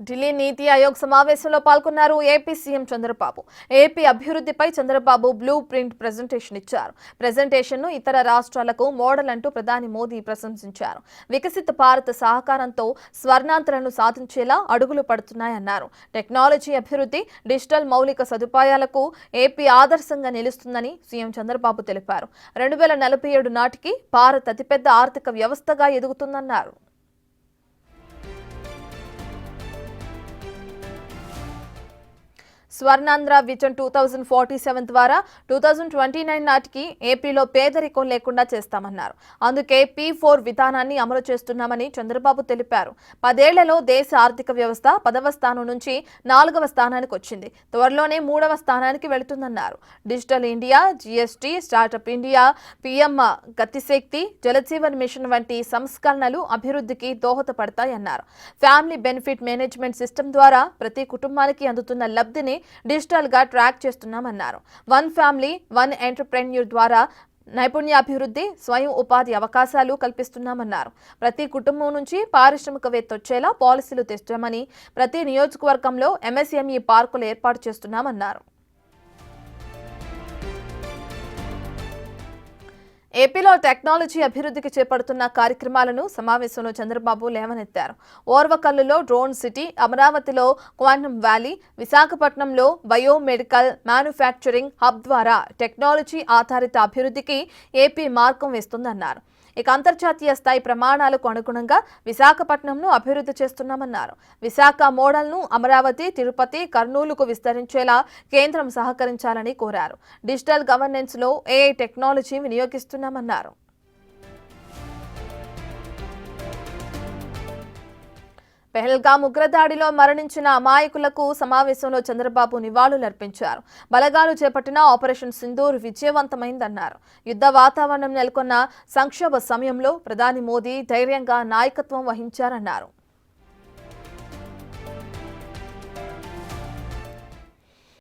ఢిల్లీ నీతి ఆయోగ్ సమావేశంలో పాల్గొన్నారు AP CM Chandrababu. AP అభివృద్ధిపై చంద్రబాబు బ్లూ ప్రింట్ ప్రెజెంటేషన్ ఇచ్చారు. ప్రెజెంటేషన్ను ఇతర రాష్ట్రాలకు మోడల్ అంటూ ప్రధాని మోదీ ప్రశంసించారు. వికసిత భారత్ సహకారంతో స్వర్ణాంతరాలను సాధించేలా అడుగులు పడుతున్నాయన్నారు. టెక్నాలజీ అభివృద్ధి, డిజిటల్ మౌలిక సదుపాయాలకు ఏపీ ఆదర్శంగా నిలుస్తుందని సీఎం చంద్రబాబు తెలిపారు. 2047 నాటికి భారత్ అతిపెద్ద ఆర్థిక వ్యవస్థగా ఎదుగుతుందన్నారు. స్వర్ణాంధ్ర విజన్ 2047 ద్వారా 2029 నాటికి ఏపీలో పేదరికం లేకుండా చేస్తామన్నారు. అందుకే P4 విధానాన్ని అమలు చేస్తున్నామని చంద్రబాబు తెలిపారు. 10 ఏళ్లలో దేశ ఆర్థిక వ్యవస్థ 10వ స్థానం నుంచి 4వ స్థానానికి వచ్చింది. త్వరలోనే 3వ స్థానానికి వెళుతుందన్నారు. Digital India, GST, startup India, PM Gati Shakti, Jal Jeevan mission వంటి సంస్కరణలు అభివృద్ధికి దోహదపడతాయన్నారు. ఫ్యామిలీ బెనిఫిట్ మేనేజ్మెంట్ సిస్టమ్ ద్వారా ప్రతి కుటుంబానికి అందుతున్న లబ్ధిని డిజిటల్ గా ట్రాక్ చేస్తున్నామన్నారు. వన్ ఫ్యామిలీ వన్ ఎంటర్‌ప్రెన్యూర్ ద్వారా నైపుణ్యాభివృద్ధి, స్వయం ఉపాధి అవకాశాలు కల్పిస్తున్నామన్నారు. ప్రతి కుటుంబం నుంచి పారిశ్రామికవేత్త వచ్చేలా పాలసీలు తెస్తామని, ప్రతి నియోజకవర్గంలో ఎంఎస్ఎంఈ పార్కులు ఏర్పాటు చేస్తున్నామన్నారు. ఏపీలో టెక్నాలజీ అభివృద్ధికి చేపడుతున్న కార్యక్రమాలను సమావేశంలో చంద్రబాబు లేవనెత్తారు. ఓర్వకల్లులో డ్రోన్ సిటీ, అమరావతిలో క్వాంటమ్ వ్యాలీ, విశాఖపట్నంలో బయోమెడికల్ మ్యానుఫ్యాక్చరింగ్ హబ్ ద్వారా టెక్నాలజీ ఆధారిత అభివృద్ధికి ఏపీ మార్గం వేస్తుందన్నారు. ఇక అంతర్జాతీయ స్థాయి ప్రమాణాలకు అనుగుణంగా విశాఖపట్నంను అభివృద్ధి చేస్తున్నామన్నారు. విశాఖ మోడల్ను అమరావతి, తిరుపతి, కర్నూలుకు విస్తరించేలా కేంద్రం సహకరించాలని కోరారు. డిజిటల్ గవర్నెన్స్లో ఏఐ టెక్నాలజీ వినియోగిస్తున్నామన్నారు. పెహల్గాం ఉగ్రదాడిలో మరణించిన అమాయకులకు సమావేశంలో చంద్రబాబు నివాళులర్పించారు. బలగాలు చేపట్టిన ఆపరేషన్ సింధూర్ విజయవంతమైందన్నారు. యుద్ధ వాతావరణం నెలకొన్న సంక్షోభ సమయంలో ప్రధాని మోదీ ధైర్యంగా నాయకత్వం వహించారన్నారు.